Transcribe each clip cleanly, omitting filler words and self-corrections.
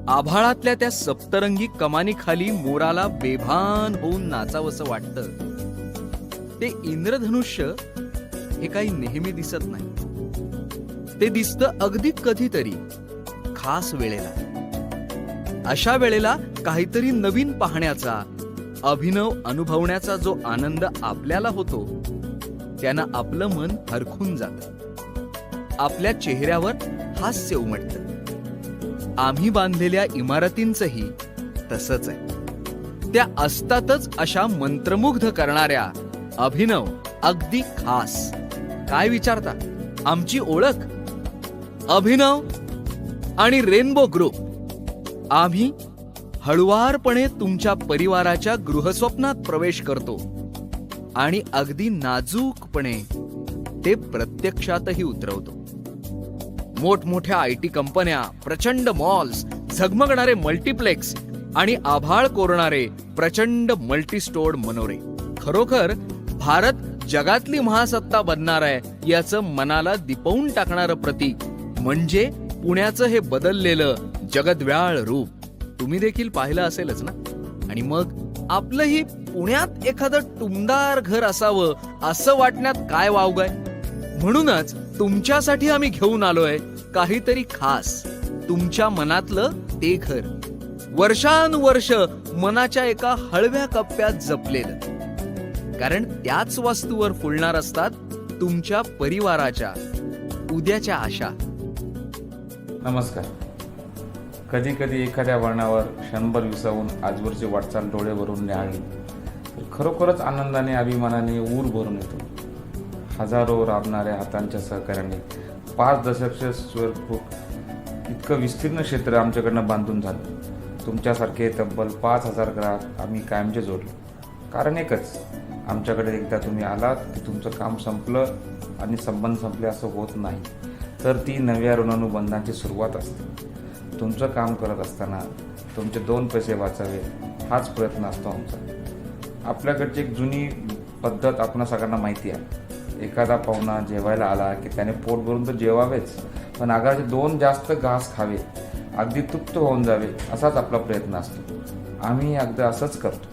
आभाळातल्या त्या सप्तरंगी कमानीखाली मोराला बेभान होऊन नाचावंसं वाटतं. ते इंद्रधनुष्य हे काही नेहमी दिसत नाही. ते दिसतं अगदी कधीतरी, खास वेळेला. अशा वेळेला काहीतरी नवीन पाहण्याचा, अभिनव अनुभवण्याचा जो आनंद आपल्याला होतो, त्यानं आपलं मन हरखून जातं. आपल्या चेहऱ्यावर हास्य उमटतं. आम्ही बांधलेल्या इमारतींचंही तसंच आहे. त्या असतातच अशा मंत्रमुग्ध करणाऱ्या, अभिनव, अगदी खास. काय विचारता? आमची ओळख अभिनव आणि रेनबो ग्रुप. आम्ही हळुवारपणे तुमच्या परिवाराच्या गृहस्वप्नात प्रवेश करतो आणि अगदी नाजूकपणे ते प्रत्यक्षातही उतरवतो. मोठमोठ्या IT कंपन्या, प्रचंड मॉल्स, झगमगणारे मल्टीप्लेक्स आणि आभाळ कोरणारे प्रचंड मल्टीस्टोर्ड मनोरे. खरोखर भारत जगातली महासत्ता बनणार आहे याचं मनाला दिपवून टाकणारं प्रतीक म्हणजे पुण्याचं हे बदललेलं जगद्व्याळ रूप. तुम्ही देखील पाहिलं असेलच ना. आणि मग आपलंही पुण्यात एखादं टुमदार घर असावं असं वाटण्यात काय वावगंय. म्हणूनच तुमच्यासाठी आम्ही घेऊन आलोय काहीतरी खास. तुमच्या मनातलं ते घर, वर्षानुवर्ष मनाच्या एका हळव्या कप्प्यात जपलेलं. कारण त्याच वास्तूवर फुलणार असतात तुमच्या परिवाराच्या उद्याच्या आशा. नमस्कार. कधी कधी एखाद्या वर्णावर क्षणभर विसावून आजवरची वाटचाल डोळे भरून न्याहाळली तर खरोखरच आनंदाने, अभिमानाने ऊर भरून येतो. हजारो राबणाऱ्या हातांच्या सहकार्याने 5 दशलक्ष स्क्वेअर फूट इतकं विस्तीर्ण क्षेत्र आमच्याकडनं बांधून झालं. तुमच्यासारखे तब्बल 5,000 ग्राहक आम्ही कायमचे जोडले. कारण एकच, आमच्याकडे एकदा तुम्ही आलात की तुमचं काम संपलं आणि संबंध संपले असं होत नाही, तर ती नव्या ऋणानुबंधांची सुरुवात असते. तुमचं काम करत असताना तुमचे 2 पैसे वाचावे हाच प्रयत्न असतो आमचा. आपल्याकडची एक जुनी पद्धत आपणा सगळ्यांना माहिती आहे. एखादा पाहुणा जेवायला आला की त्याने पोट भरून तर जेवावेच, पण आगाचे 2 जास्त घास खावे, अगदी तृप्त होऊन जावे असाच आपला प्रयत्न असतो. आम्ही अगदी असंच करतो.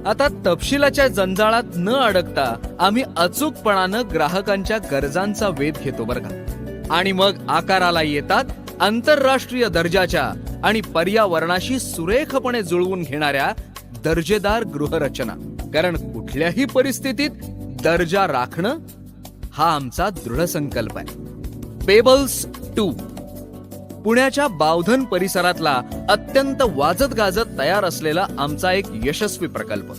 आता तपशिलाच्या जंजाळात न अडकता आम्ही अचूकपणानं ग्राहकांच्या गरजांचा वेध घेतो बरं का. आणि मग आकाराला येतात आंतरराष्ट्रीय दर्जाच्या आणि पर्यावरणाशी सुरेखपणे जुळवून घेणाऱ्या दर्जेदार गृहरचना. कारण कुठल्याही परिस्थितीत दर्जा राखणं हा आमचा दृढ संकल्प आहे. पेबल्स 2 पुण्याच्या बावधन परिसरातला अत्यंत वाजत गाजत तयार असलेला आमचा एक यशस्वी प्रकल्प.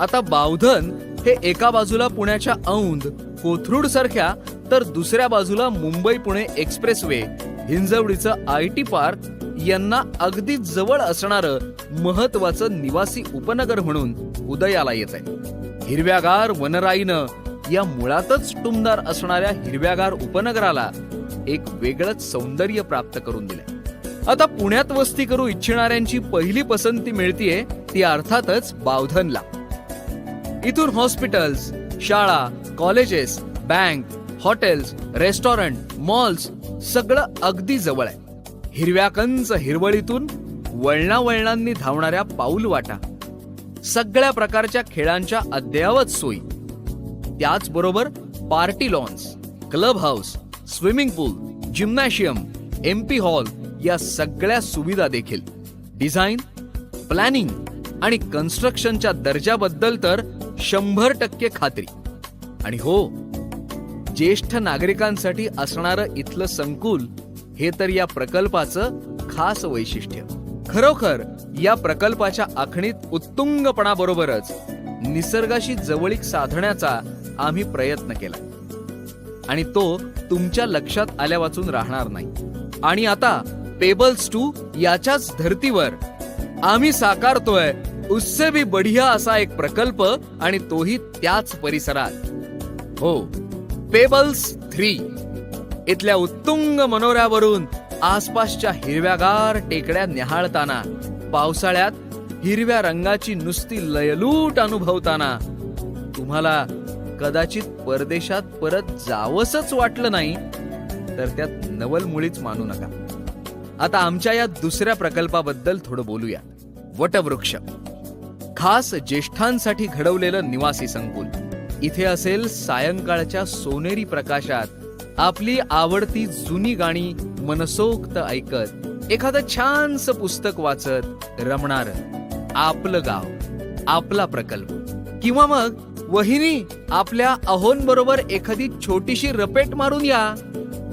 आता बावधन हे एका बाजूला पुण्याच्या औंध, कोथरूड सारख्या तर दुसऱ्या बाजूला मुंबई पुणे एक्सप्रेसवे, हिंजवडीचं IT पार्क यांना अगदी जवळ असणारं महत्वाचं निवासी उपनगर म्हणून उदयाला येत आहे. हिरव्यागार वनराईनं या मुळातच टुमदार असणाऱ्या हिरव्यागार उपनगराला एक वेगळंच सौंदर्य प्राप्त करून दिलंय. आता पुण्यात वस्ती करू इच्छिणाऱ्यांची पहिली पसंती मिळतीये ती अर्थातच बावधनला. इथून हॉस्पिटल्स, शाळा, colleges, bank, hotels, restaurant, malls सगळं अगदी जवळ आहे. हिरव्याकंच हिरवळीतून वळणावळणांनी धावणाऱ्या पाऊलवाटा, सगळ्या प्रकारच्या खेळांच्या अद्ययावत सोयी, त्याचबरोबर party lawns, club house, swimming pool, gymnasium, MP hall या सगळ्या सुविधा देखील. डिझाईन, प्लॅनिंग आणि कन्स्ट्रक्शनच्या दर्जाबद्दल तर 100% खात्री. आणि हो, ज्येष्ठ नागरिकांसाठी असणारं इथलं संकुल हे तर या प्रकल्पाचं खास वैशिष्ट्य. खरोखर या प्रकल्पाच्या आखणीत उत्तुंगपणाबरोबरच निसर्गाशी जवळीक साधण्याचा आम्ही प्रयत्न केला आणि तो तुमच्या लक्षात आल्या वाचून राहणार नाही. आणि आता पेबल्स 2 याच्याच धर्तीवर आम्ही साकारतोय उससे भी बढिया असा एक प्रकल्प आणि तोही त्याच परिसरात. हो, पेबल्स 3. इथल्या उत्तुंग मनोऱ्यावरून आसपासच्या हिरव्यागार टेकड्या न्याहाळताना, पावसाळ्यात हिरव्या रंगाची नुसती लयलूट अनुभवताना तुम्हाला कदाचित परदेशात परत जावंसच वाटलं नाही, तर त्यात नवल मुळीच मानू नका. आता आमच्या या दुसऱ्या प्रकल्पाबद्दल थोडं बोलूया. वटवृक्ष, खास ज्येष्ठांसाठी घडवलेलं निवासी संकुल. इथे असेल सायंकाळच्या सोनेरी प्रकाशात आपली आवडती जुनी गाणी मनसोक्त ऐकत, एखादं छानसं पुस्तक वाचत रमणार आपलं गाव, आपला प्रकल्प. किंवा मग वहिनी आपल्या अहोंबरोबर एखादी छोटीशी रपेट मारून या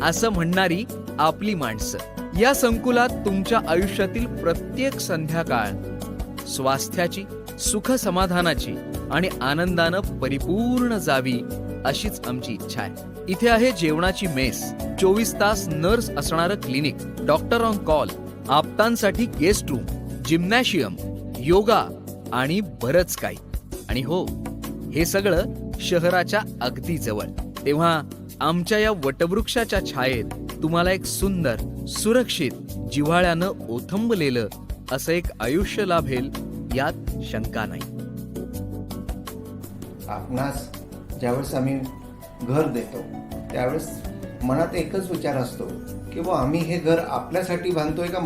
असं म्हणणारी आपली माणसं. या संकुलात तुमच्या आयुष्यातील प्रत्येक संध्याकाळ स्वास्थ्याची, सुख समाधानाची आणि आनंदानं परिपूर्ण जावी अशीच आमची इच्छा आहे. इथे आहे जेवणाची मेस, 24 तास नर्स असणारं क्लिनिक, डॉक्टर ऑन कॉल, आप्तांसाठी गेस्ट रूम, जिम्नॅशियम, योगा आणि बरंच काही. आणि हो, हे सगळं शहराच्या अगदी जवळ. तेव्हा आमच्या या वटवृक्षाच्या छायेत तुम्हाला एक सुंदर, सुरक्षित, जिव्हाळ्यानं ओथंबलेलं असं एक आयुष्य लाभेल यात शंका नाही. आपणास ज्यावेळेस आम्ही घर देतो त्यावेळेस मनात एकच विचार असतो की बुवा आम्ही हे घर आपल्यासाठी बांधतोय का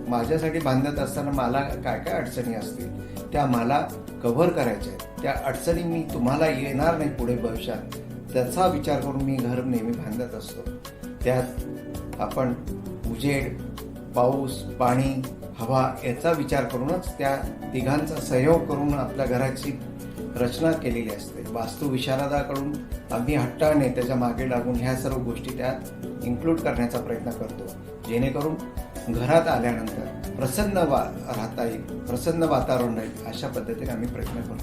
माझ्यासाठी बांधत असताना मला काय काय अडचणी असतील त्या मला कव्हर करायच्या आहेत. त्या अडचणी मी तुम्हाला येणार नाही पुढे भविष्यात, त्याचा विचार करून मी घर नेहमी बांधत असतो. त्यात आपण उजेड, पाऊस, पाणी, हवा याचा विचार करूनच त्या तिघांचा सहयोग करून आपल्या घराची रचना केलेली असते. वास्तुविशारदाकडून आम्ही हट्टाने त्याच्या मागे लागून ह्या सर्व गोष्टी त्यात इन्क्लूड करण्याचा प्रयत्न करतो, जेणेकरून घरात आल्यानंतर प्रसन्न राहता येईल, प्रसन्न वातावरण राहील अशा पद्धतीने आम्ही प्रयत्न करतो.